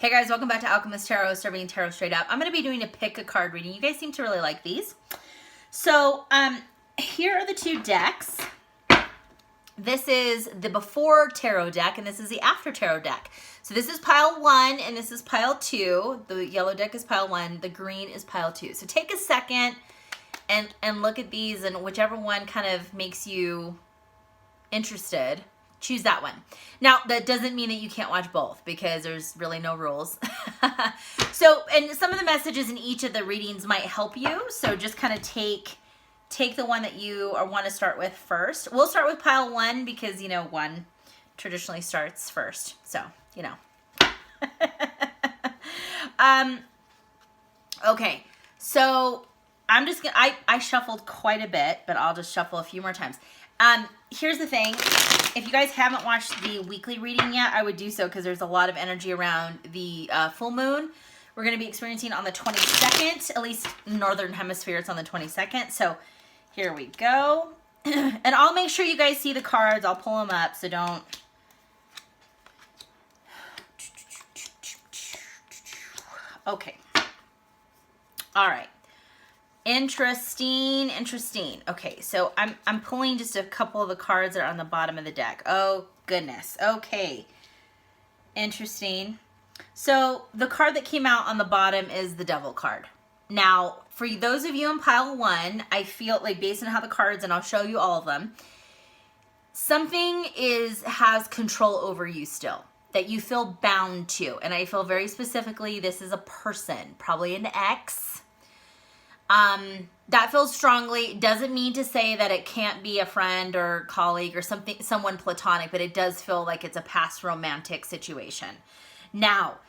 Hey guys, welcome back to Owlchemist Tarot, serving tarot straight up. I'm going to be doing a pick a card reading. You guys seem to really like these. So, here are the two decks. This is the before tarot deck, and this is the after tarot deck. So this is pile 1, and this is pile 2. The yellow deck is pile 1. The green is pile 2. So take a second and look at these, and whichever one kind of makes you interested, choose that one. Now, that doesn't mean that you can't watch both because there's really no rules. So, and some of the messages in each of the readings might help you. So just kind of take the one that you want to start with first. We'll start with pile 1 because, you know, 1 traditionally starts first. So, you know. Okay. So I'm just going to, I shuffled quite a bit, but I'll just shuffle a few more times. Here's the thing. If you guys haven't watched the weekly reading yet, I would do so because there's a lot of energy around the full moon. We're going to be experiencing on the 22nd, at least Northern Hemisphere, it's on the 22nd. So here we go. And I'll make sure you guys see the cards. I'll pull them up, so don't. Okay. All right. Interesting. Okay, so I'm pulling just a couple of the cards that are on the bottom of the deck. Oh, goodness. Okay. Interesting. So the card that came out on the bottom is the Devil card. Now, for those of you in pile 1, I feel like based on how the cards, and I'll show you all of them, something has control over you still that you feel bound to. And I feel very specifically this is a person, probably an ex. That feels strongly. Doesn't mean to say that it can't be a friend or colleague or someone platonic, but it does feel like it's a past romantic situation. Now,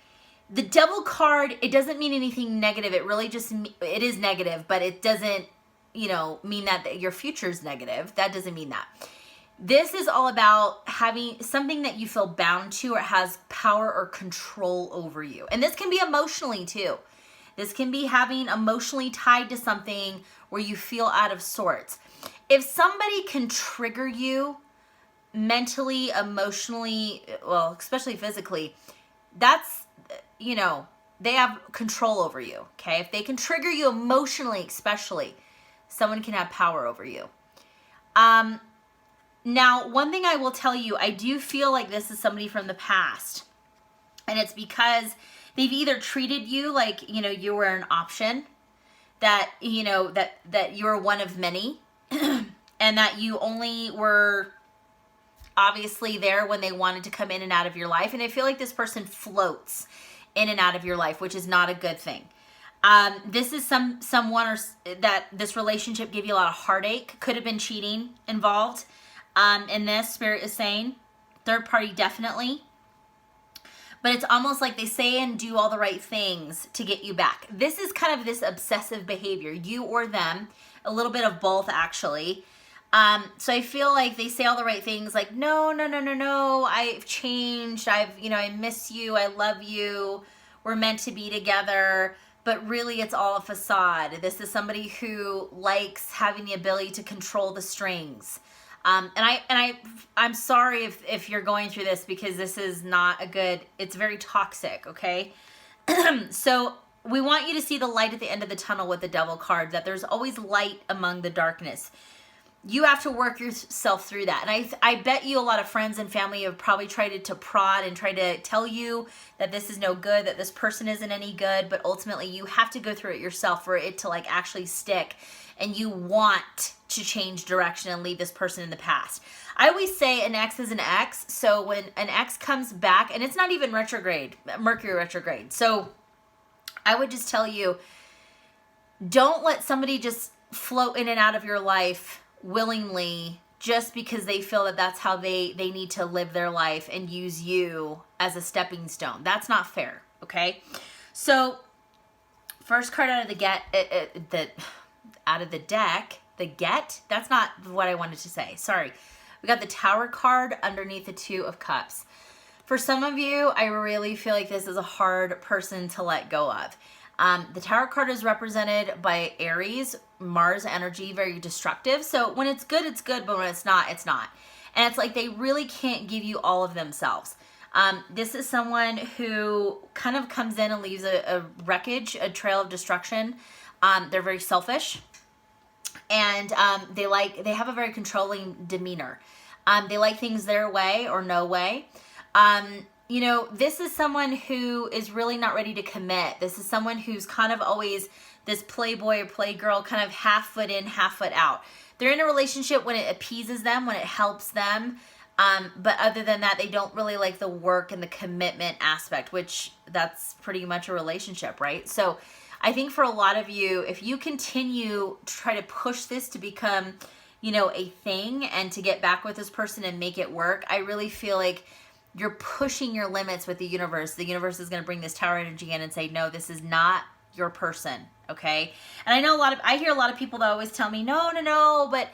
the Devil card, it doesn't mean anything negative. It really just, it is negative, but it doesn't, you know, mean that your future is negative. That doesn't mean that. This is all about having something that you feel bound to or has power or control over you. And this can be emotionally too. This can be having emotionally tied to something where you feel out of sorts. If somebody can trigger you mentally, emotionally, well, especially physically, that's, you know, they have control over you, okay? If they can trigger you emotionally, especially, someone can have power over you. Now, one thing I will tell you, I do feel like this is somebody from the past. And it's because they've either treated you like, you know, you were an option, that, you know, that you're one of many, and that you only were obviously there when they wanted to come in and out of your life. And I feel like this person floats in and out of your life, which is not a good thing. This is someone that this relationship gave you a lot of heartache. Could have been cheating involved. In this, Spirit is saying third party, definitely. But it's almost like they say and do all the right things to get you back. This is kind of this obsessive behavior, you or them, a little bit of both actually. So I feel like they say all the right things like, no, I've changed. I miss you. I love you. We're meant to be together. But really it's all a facade. This is somebody who likes having the ability to control the strings. I'm sorry if you're going through this because this is not a good, it's very toxic, okay? So we want you to see the light at the end of the tunnel with the Devil card, that there's always light among the darkness. You have to work yourself through that. And I bet you a lot of friends and family have probably tried to prod and try to tell you that this is no good, that this person isn't any good, but ultimately you have to go through it yourself for it to like actually stick. And you want to change direction and leave this person in the past. I always say an ex is an ex. So when an ex comes back, and it's not even retrograde, Mercury retrograde. So I would just tell you, don't let somebody just float in and out of your life willingly just because they feel that that's how they need to live their life and use you as a stepping stone. That's not fair, okay? So first card out of the deck, that's not what I wanted to say. Sorry. We got the Tower card underneath the 2 of Cups. For some of you, I really feel like this is a hard person to let go of. The Tower card is represented by Aries, Mars energy, very destructive. So when it's good, but when it's not, it's not. And it's like they really can't give you all of themselves. This is someone who kind of comes in and leaves a wreckage, a trail of destruction. They're very selfish, and they have a very controlling demeanor. They like things their way or no way. You know, this is someone who is really not ready to commit. This is someone who's kind of always this playboy or playgirl, kind of half foot in, half foot out. They're in a relationship when it appeases them, when it helps them. But other than that, they don't really like the work and the commitment aspect, which that's pretty much a relationship, right? So I think for a lot of you, if you continue to try to push this to become, you know, a thing and to get back with this person and make it work, I really feel like you're pushing your limits with the universe. The universe is going to bring this tower energy in and say, no, this is not your person. Okay. And I know I hear a lot of people that always tell me, no, but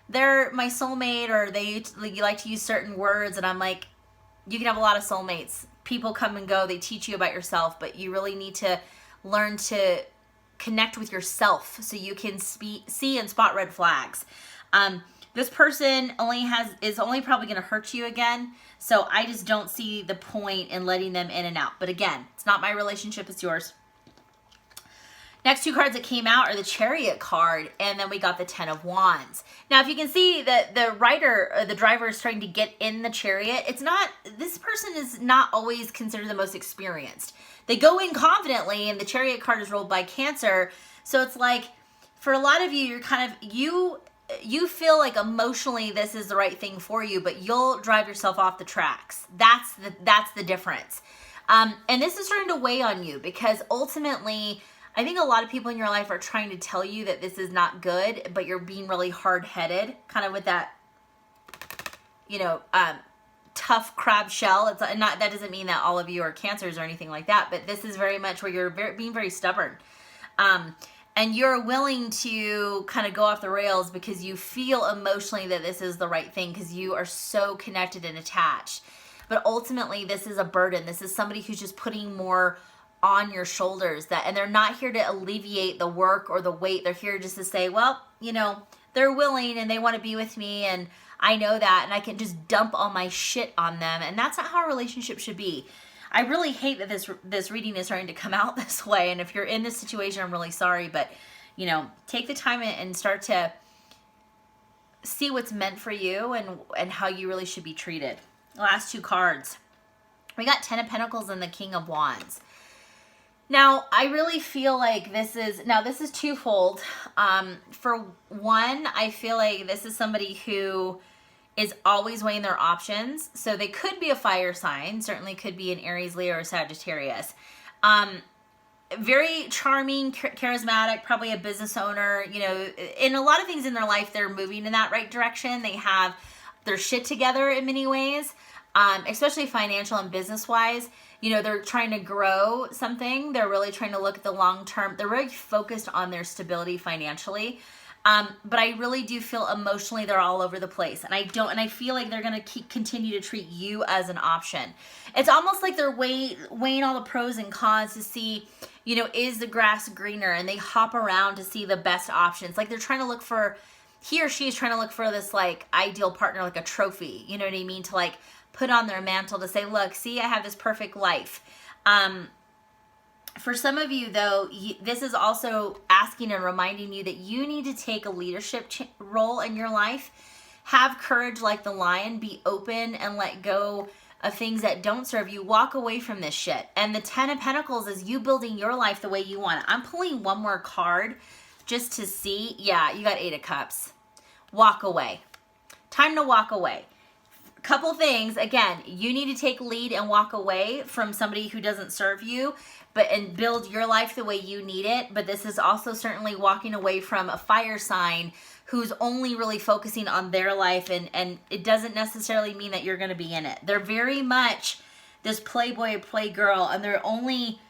they're my soulmate, or you like to use certain words. And I'm like, you can have a lot of soulmates. People come and go. They teach you about yourself, but you really need to learn to connect with yourself so you can see and spot red flags. This person is only probably going to hurt you again. So I just don't see the point in letting them in and out. But again, it's not my relationship, it's yours. Next two cards that came out are the Chariot card, and then we got the Ten of Wands. Now, if you can see that the driver is trying to get in the chariot, this person is not always considered the most experienced. They go in confidently, and the Chariot card is rolled by Cancer. So it's like, for a lot of you, you're kind of, you feel like emotionally this is the right thing for you, but you'll drive yourself off the tracks. That's the difference. And this is starting to weigh on you, because ultimately, I think a lot of people in your life are trying to tell you that this is not good, but you're being really hard-headed, kind of with that, you know, tough crab shell. It's not, that doesn't mean that all of you are Cancers or anything like that, but this is very much where you're being very stubborn. And you're willing to kind of go off the rails because you feel emotionally that this is the right thing, because you are so connected and attached. But ultimately, this is a burden. This is somebody who's just putting more on your shoulders, and they're not here to alleviate the work or the weight. They're here just to say, well, you know, they're willing and they want to be with me, and I know that, and I can just dump all my shit on them. And that's not how a relationship should be. I really hate that this reading is starting to come out this way. And if you're in this situation, I'm really sorry, but you know, take the time and start to see what's meant for you and how you really should be treated. The last two cards, we got Ten of Pentacles and the King of Wands. Now, I really feel like this is twofold. For one, I feel like this is somebody who is always weighing their options. So they could be a fire sign, certainly could be an Aries, Leo, or Sagittarius. Very charming, charismatic, probably a business owner. You know, in a lot of things in their life, they're moving in that right direction. They have their shit together in many ways, especially financial and business-wise. You know, they're trying to grow something. They're really trying to look at the long term. They're really focused on their stability financially. But I really do feel emotionally they're all over the place. And I feel like they're going to continue to treat you as an option. It's almost like they're weighing all the pros and cons to see, you know, is the grass greener? And they hop around to see the best options. Like they're trying to look for, he or she is trying to look for this like ideal partner, like a trophy, you know what I mean? To like put on their mantle to say, look, see, I have this perfect life. For some of you, though, this is also asking and reminding you that you need to take a leadership role in your life. Have courage like the lion. Be open and let go of things that don't serve you. Walk away from this shit. And the Ten of Pentacles is you building your life the way you want it. I'm pulling one more card just to see. Yeah, you got Eight of Cups. Walk away. Time to walk away. Couple things. Again, you need to take lead and walk away from somebody who doesn't serve you, and build your life the way you need it. But this is also certainly walking away from a fire sign who's only really focusing on their life, and it doesn't necessarily mean that you're going to be in it. They're very much this playboy, playgirl, and they're only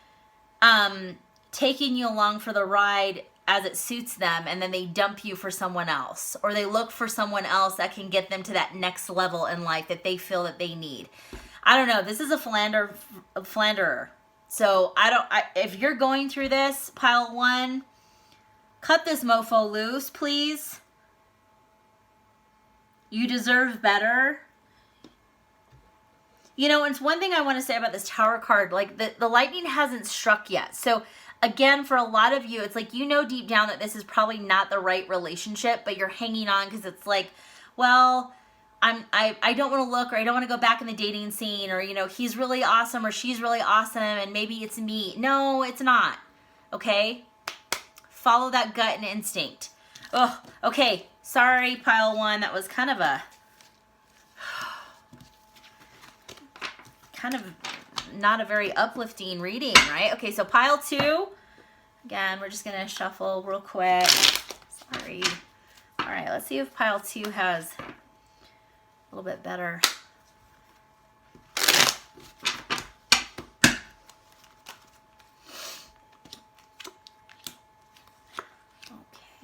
taking you along for the ride as it suits them, and then they dump you for someone else, or they look for someone else that can get them to that next level in life that they feel that they need. I don't know. This is a philanderer. So if you're going through this, pile one, cut this mofo loose, please. You deserve better. You know, it's one thing I want to say about this Tower card, like the lightning hasn't struck yet. So again, for a lot of you, it's like, you know, deep down that this is probably not the right relationship, but you're hanging on because it's like, well, I don't want to look, or I don't want to go back in the dating scene, or, you know, he's really awesome or she's really awesome and maybe it's me. No, it's not. Okay? Follow that gut and instinct. Oh, okay. Sorry, pile one. That was kind of not a very uplifting reading, right? Okay, so pile two. Again, we're just going to shuffle real quick. Sorry. All right, let's see if pile two has a little bit better.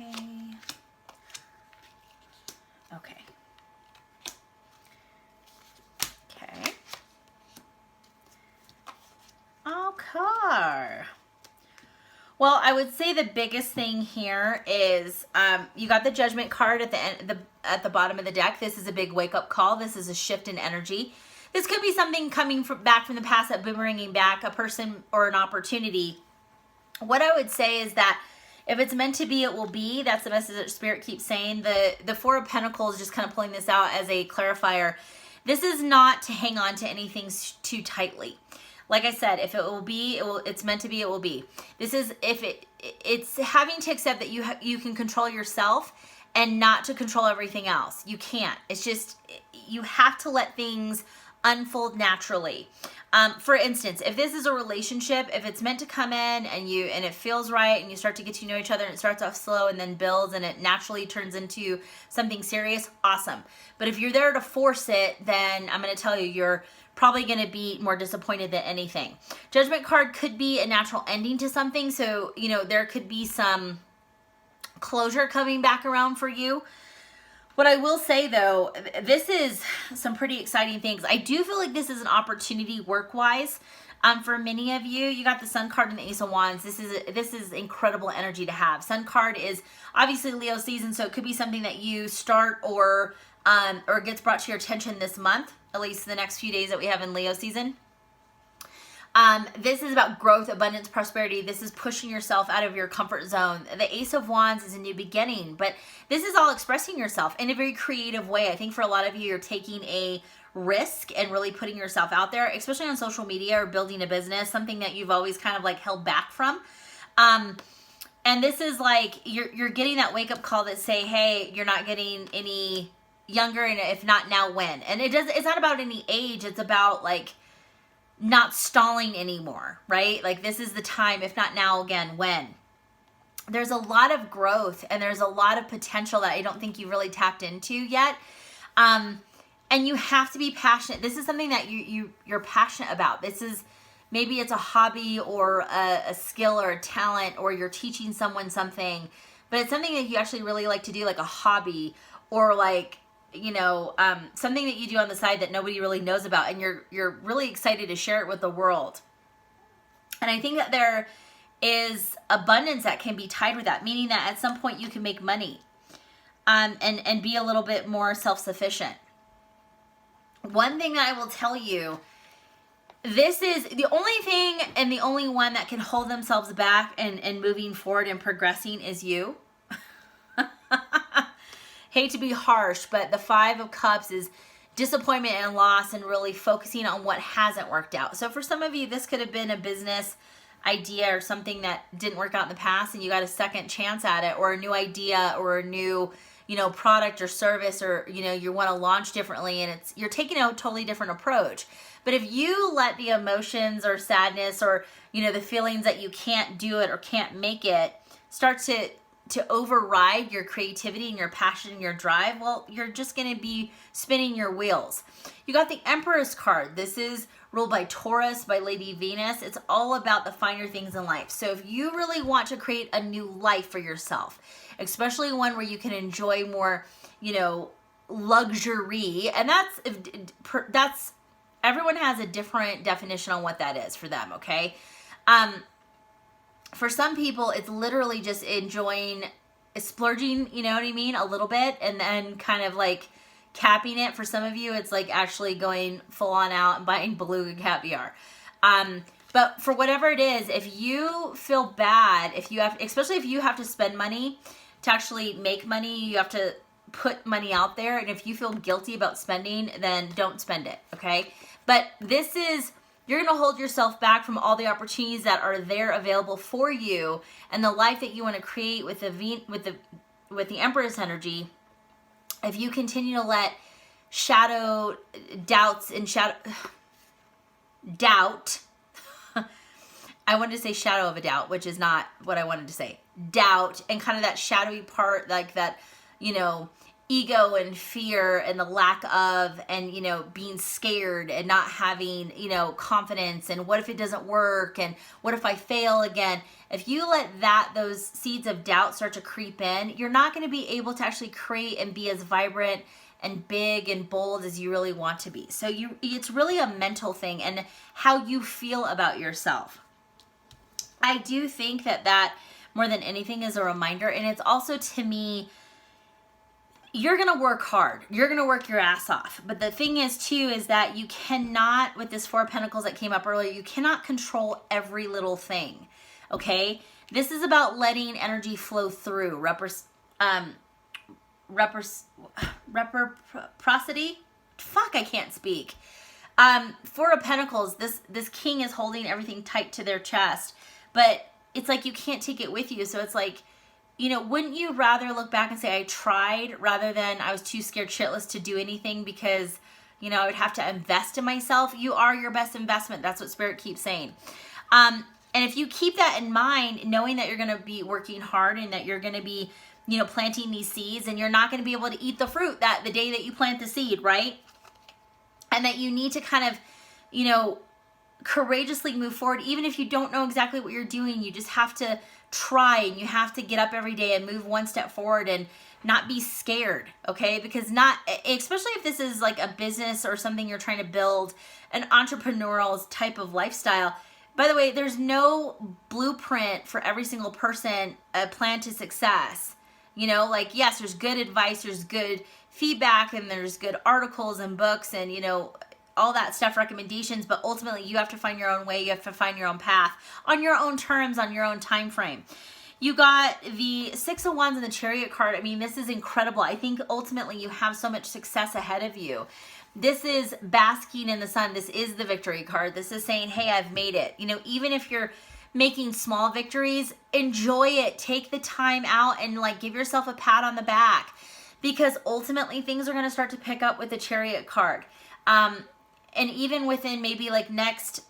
Okay. Okay. Okay. Okay. Well, I would say the biggest thing here is you got the Judgment card at the end, at the bottom of the deck. This is a big wake-up call. This is a shift in energy. This could be something coming back from the past that boomeranging back, a person or an opportunity. What I would say is that if it's meant to be, it will be. That's the message that Spirit keeps saying. The Four of Pentacles, just kind of pulling this out as a clarifier. This is not to hang on to anything too tightly. Like I said, if it will be, it's meant to be, it will be. This is, it's having to accept that you can control yourself and not to control everything else. You can't. It's just, you have to let things unfold naturally. For instance, if this is a relationship, if it's meant to come in and it feels right and you start to get to know each other and it starts off slow and then builds and it naturally turns into something serious, awesome. But if you're there to force it, then I'm going to tell you, you're probably going to be more disappointed than anything. Judgment card could be a natural ending to something. So, you know, there could be some closure coming back around for you. What I will say though, this is some pretty exciting things. I do feel like this is an opportunity work-wise. For many of you, you got the Sun card and the Ace of Wands. This is incredible energy to have. Sun card is obviously Leo season, so it could be something that you start or gets brought to your attention this month, at least the next few days that we have in Leo season. This is about growth, abundance, prosperity. This is pushing yourself out of your comfort zone. The Ace of Wands is a new beginning, but this is all expressing yourself in a very creative way. I think for a lot of you, you're taking a risk and really putting yourself out there, especially on social media or building a business, something that you've always kind of like held back from. And this is like, you're getting that wake-up call that say, hey, you're not getting any younger, and if not now, when? And it's not about any age. It's about like not stalling anymore, right? Like this is the time, if not now, again, when? There's a lot of growth and there's a lot of potential that I don't think you really tapped into yet. And you have to be passionate. This is something that you're passionate about. This is, maybe it's a hobby or a skill or a talent, or you're teaching someone something, but it's something that you actually really like to do, like a hobby, or like, you know, something that you do on the side that nobody really knows about, and you're really excited to share it with the world. And I think that there is abundance that can be tied with that, meaning that at some point you can make money, and be a little bit more self-sufficient. One thing that I will tell you, this is the only thing and the only one that can hold themselves back and moving forward and progressing is you. Hate to be harsh, but the Five of Cups is disappointment and loss and really focusing on what hasn't worked out. So for some of you, this could have been a business idea or something that didn't work out in the past and you got a second chance at it, or a new idea, or a new, you know, product or service, or, you know, you want to launch differently, and you're taking a totally different approach. But if you let the emotions or sadness or, you know, the feelings that you can't do it or can't make it start to override your creativity and your passion and your drive, well, you're just going to be spinning your wheels. You got the Empress card. This is ruled by Taurus, by Lady Venus. It's all about the finer things in life. So if you really want to create a new life for yourself, especially one where you can enjoy more, you know, luxury, and that's everyone has a different definition on what that is for them, okay? For some people, it's literally just enjoying, splurging, you know what I mean, a little bit, and then kind of like capping it. For some of you, it's like actually going full on out and buying beluga caviar. But for whatever it is, if you feel bad, if you have, especially if you have to spend money to actually make money, you have to put money out there. And if you feel guilty about spending, then don't spend it. Okay. But this is, you're going to hold yourself back from all the opportunities that are there available for you and the life that you want to create with the Empress energy. If you continue to let shadow doubts and doubt, I wanted to say shadow of a doubt, which is not what I wanted to say. Doubt and kind of that shadowy part, like that, you know, ego and fear and the lack of, and, you know, being scared and not having, you know, confidence, and what if it doesn't work, and what if I fail again? If you let those seeds of doubt start to creep in, you're not going to be able to actually create and be as vibrant and big and bold as you really want to be. So it's really a mental thing and how you feel about yourself. I do think that more than anything is a reminder, and it's also, to me, you're going to work hard. You're going to work your ass off. But the thing is, too, is that you cannot, with this Four of Pentacles that came up earlier, you cannot control every little thing, okay? This is about letting energy flow through. Reciprocity? Fuck, I can't speak. Four of Pentacles, this king is holding everything tight to their chest, but it's like you can't take it with you. So it's like, you know, wouldn't you rather look back and say, I tried, rather than I was too scared shitless to do anything because, you know, I would have to invest in myself? You are your best investment. That's what Spirit keeps saying. And if you keep that in mind, knowing that you're going to be working hard and that you're going to be, you know, planting these seeds, and you're not going to be able to eat the fruit the day that you plant the seed, right? And that you need to kind of, you know, courageously move forward. Even if you don't know exactly what you're doing, you just have to try, and you have to get up every day and move one step forward and not be scared, okay? Because especially if this is like a business or something you're trying to build, an entrepreneurial type of lifestyle. By the way, there's no blueprint for every single person, a plan to success. You know, like, yes, there's good advice, there's good feedback, and there's good articles and books and, you know, all that stuff, recommendations, but ultimately you have to find your own way. You have to find your own path on your own terms, on your own time frame. You got the Six of Wands and the Chariot card. I mean, this is incredible. I think ultimately you have so much success ahead of you. This is basking in the sun. This is the victory card. This is saying, hey, I've made it. You know, even if you're making small victories, enjoy it. Take the time out and like give yourself a pat on the back, because ultimately things are going to start to pick up with the Chariot card. And even within maybe like next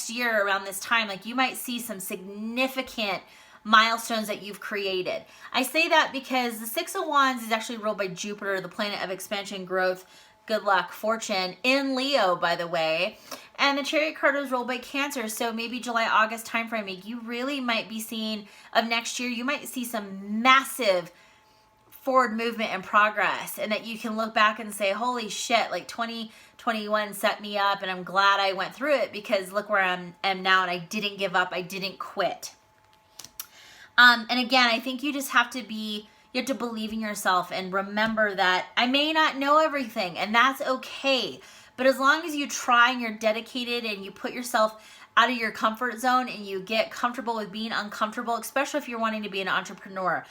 year around this time, like you might see some significant milestones that you've created. I say that because the Six of Wands is actually ruled by Jupiter, the planet of expansion, growth, good luck, fortune, in Leo, by the way. And the Chariot card is ruled by Cancer. So maybe July, August timeframe, you really might be seeing of next year, you might see some massive forward movement and progress, and that you can look back and say, holy shit, like 2021 set me up, and I'm glad I went through it, because look where I am now, and I didn't give up, I didn't quit. And again, I think you just have to you have to believe in yourself and remember that I may not know everything, and that's okay. But as long as you try and you're dedicated and you put yourself out of your comfort zone and you get comfortable with being uncomfortable, especially if you're wanting to be an entrepreneur,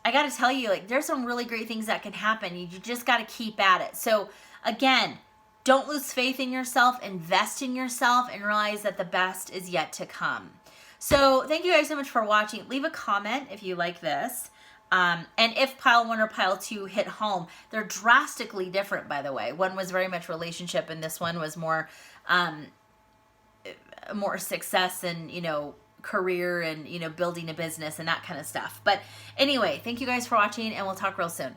I got to tell you, like, there's some really great things that can happen. You just got to keep at it. So again, don't lose faith in yourself, invest in yourself, and realize that the best is yet to come. So thank you guys so much for watching. Leave a comment if you like this. And if pile 1 or pile 2 hit home, they're drastically different, by the way. One was very much relationship, and this one was more success and, you know, career and, you know, building a business and that kind of stuff. But anyway, thank you guys for watching, and we'll talk real soon.